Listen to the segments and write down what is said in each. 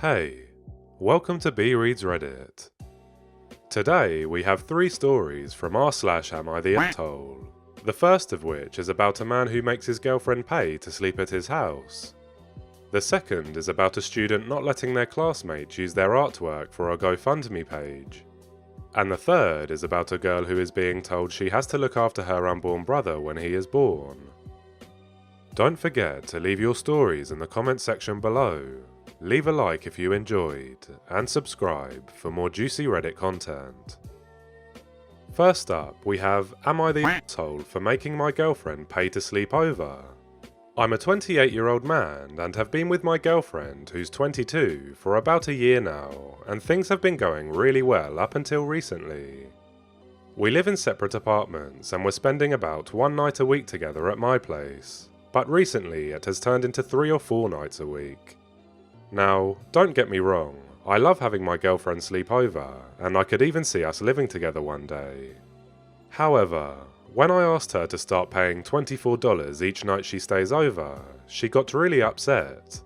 Hey, welcome to B Reads Reddit. Today we have 3 stories from r/AmITheA told. The first of which is about a man who makes his girlfriend pay to sleep at his house. The second is about a student not letting their classmates use their artwork for a GoFundMe page. And the third is about a girl who is being told she has to look after her unborn brother when he is born. Don't forget to leave your stories in the comments section below. Leave a like if you enjoyed, and subscribe for more juicy Reddit content. First up, we have Am I the asshole for making my girlfriend pay to sleep over? I'm a 28-year-old man and have been with my girlfriend, who's 22, for about a year now, and things have been going really well up until recently. We live in separate apartments and we're spending about 1 night a week together at my place, but recently it has turned into 3 or 4 nights a week. Now, don't get me wrong, I love having my girlfriend sleep over, and I could even see us living together one day. However, when I asked her to start paying $24 each night she stays over, she got really upset.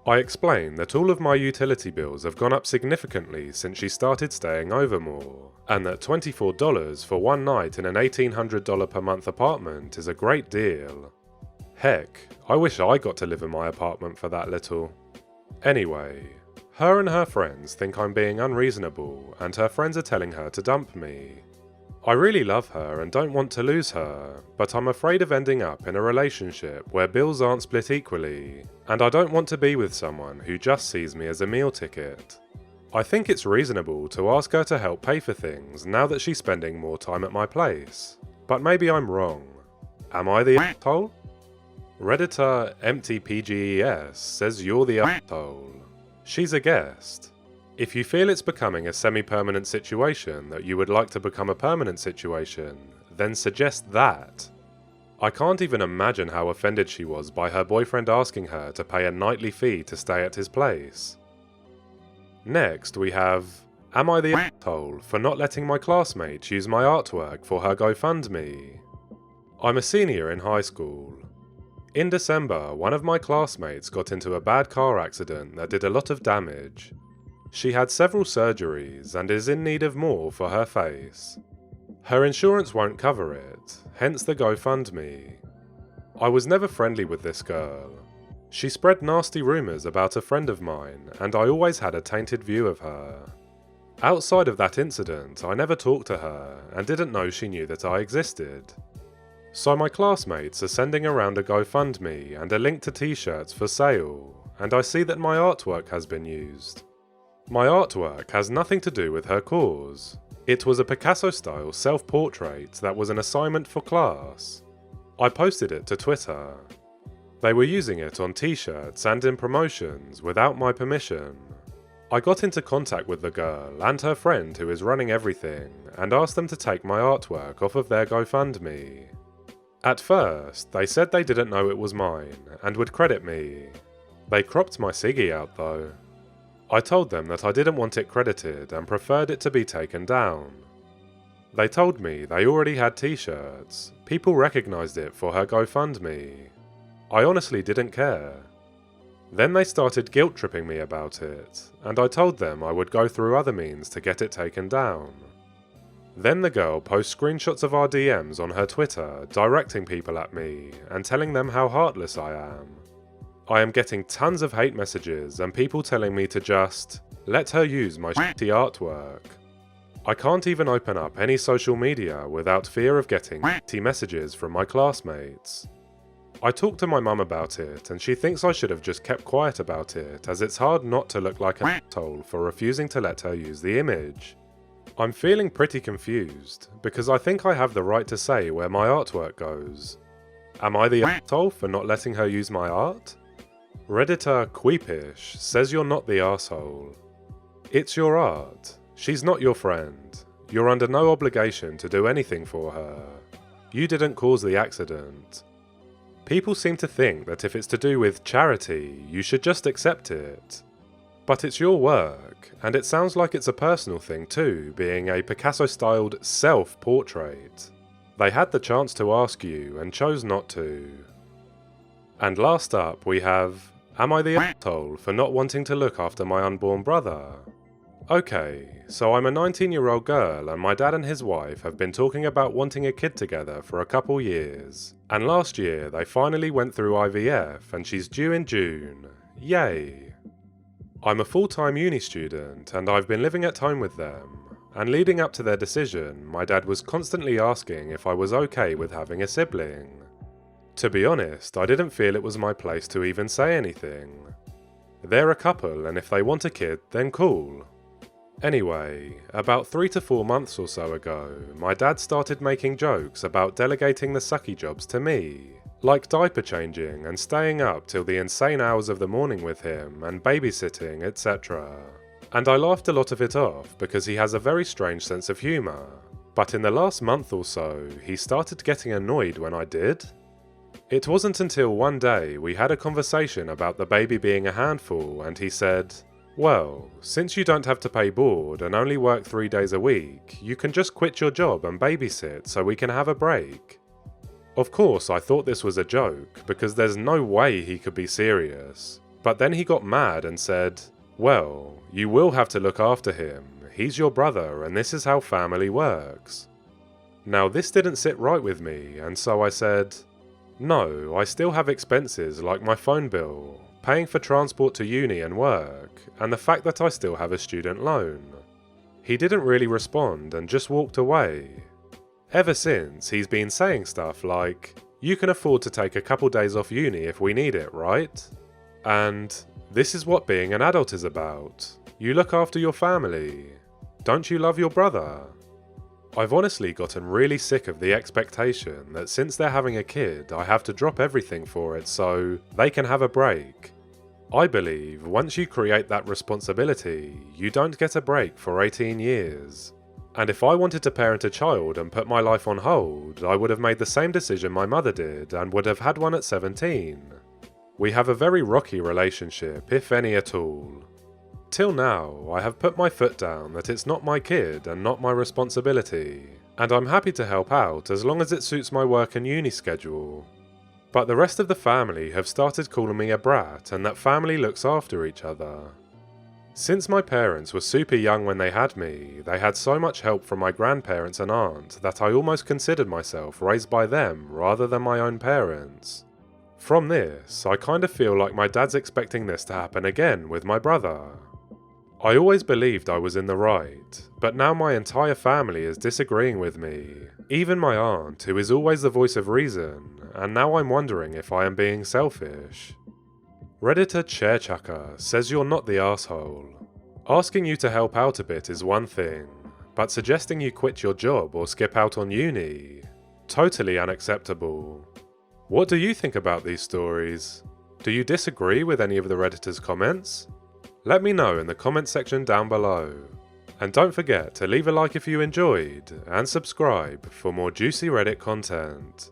I explained that all of my utility bills have gone up significantly since she started staying over more, and that $24 for 1 night in an $1,800 per month apartment is a great deal. Heck, I wish I got to live in my apartment for that little. Anyway, her and her friends think I'm being unreasonable, and her friends are telling her to dump me. I really love her and don't want to lose her, but I'm afraid of ending up in a relationship where bills aren't split equally, and I don't want to be with someone who just sees me as a meal ticket. I think it's reasonable to ask her to help pay for things now that she's spending more time at my place, but maybe I'm wrong. Am I the asshole? Redditor EmptyPGES says you're the asshole. She's a guest. If you feel it's becoming a semi-permanent situation that you would like to become a permanent situation, then suggest that. I can't even imagine how offended she was by her boyfriend asking her to pay a nightly fee to stay at his place. Next we have, Am I the asshole for not letting my classmates use my artwork for her GoFundMe? I'm a senior in high school. In December, one of my classmates got into a bad car accident that did a lot of damage. She had several surgeries and is in need of more for her face. Her insurance won't cover it, hence the GoFundMe. I was never friendly with this girl. She spread nasty rumours about a friend of mine, and I always had a tainted view of her. Outside of that incident, I never talked to her, and didn't know she knew that I existed. So my classmates are sending around a GoFundMe and a link to t-shirts for sale, and I see that my artwork has been used. My artwork has nothing to do with her cause. It was a Picasso-style self-portrait that was an assignment for class. I posted it to Twitter. They were using it on t-shirts and in promotions without my permission. I got into contact with the girl and her friend who is running everything and asked them to take my artwork off of their GoFundMe. At first, they said they didn't know it was mine and would credit me. They cropped my Siggy out though. I told them that I didn't want it credited and preferred it to be taken down. They told me they already had t-shirts, people recognised it for her GoFundMe. I honestly didn't care. Then they started guilt-tripping me about it, and I told them I would go through other means to get it taken down. Then the girl posts screenshots of our DMs on her Twitter, directing people at me and telling them how heartless I am. I am getting tons of hate messages and people telling me to just let her use my shitty artwork. I can't even open up any social media without fear of getting shitty messages from my classmates. I talked to my mum about it and she thinks I should have just kept quiet about it, as it's hard not to look like an asshole for refusing to let her use the image. I'm feeling pretty confused, because I think I have the right to say where my artwork goes. Am I the asshole for not letting her use my art? Redditor Queepish says you're not the asshole. It's your art. She's not your friend. You're under no obligation to do anything for her. You didn't cause the accident. People seem to think that if it's to do with charity, you should just accept it. But it's your work, and it sounds like it's a personal thing too, being a Picasso-styled self-portrait. They had the chance to ask you and chose not to. And last up we have Am I the asshole for not wanting to look after my unborn brother? Okay, so I'm a 19-year-old girl and my dad and his wife have been talking about wanting a kid together for a couple years. And last year they finally went through IVF and she's due in June. Yay! I'm a full-time uni student and I've been living at home with them. And leading up to their decision, my dad was constantly asking if I was okay with having a sibling. To be honest, I didn't feel it was my place to even say anything. They're a couple and if they want a kid, then cool. Anyway, about 3 to 4 months or so ago, my dad started making jokes about delegating the sucky jobs to me, like diaper changing and staying up till the insane hours of the morning with him and babysitting, etc. And I laughed a lot of it off because he has a very strange sense of humour, but in the last month or so, he started getting annoyed when I did. It wasn't until one day we had a conversation about the baby being a handful and he said, "Well, since you don't have to pay board and only work 3 days a week, you can just quit your job and babysit so we can have a break." Of course, I thought this was a joke because there's no way he could be serious. But then he got mad and said, "Well, you will have to look after him. He's your brother and this is how family works." Now this didn't sit right with me and so I said, "No, I still have expenses like my phone bill, paying for transport to uni and work, and the fact that I still have a student loan." He didn't really respond and just walked away. Ever since, he's been saying stuff like, "You can afford to take a couple days off uni if we need it, right?" And, "This is what being an adult is about. You look after your family. Don't you love your brother?" I've honestly gotten really sick of the expectation that since they're having a kid, I have to drop everything for it so they can have a break. I believe once you create that responsibility, you don't get a break for 18 years. And if I wanted to parent a child and put my life on hold, I would have made the same decision my mother did and would have had one at 17. We have a very rocky relationship, if any at all. Till now, I have put my foot down that it's not my kid and not my responsibility, and I'm happy to help out as long as it suits my work and uni schedule. But the rest of the family have started calling me a brat and that family looks after each other. Since my parents were super young when they had me, they had so much help from my grandparents and aunt that I almost considered myself raised by them rather than my own parents. From this, I kind of feel like my dad's expecting this to happen again with my brother. I always believed I was in the right, but now my entire family is disagreeing with me, even my aunt who is always the voice of reason, and now I'm wondering if I am being selfish. Redditor Chairchucker says you're not the asshole. Asking you to help out a bit is one thing, but suggesting you quit your job or skip out on uni? Totally unacceptable. What do you think about these stories? Do you disagree with any of the Redditors' comments? Let me know in the comment section down below. And don't forget to leave a like if you enjoyed, and subscribe for more juicy Reddit content.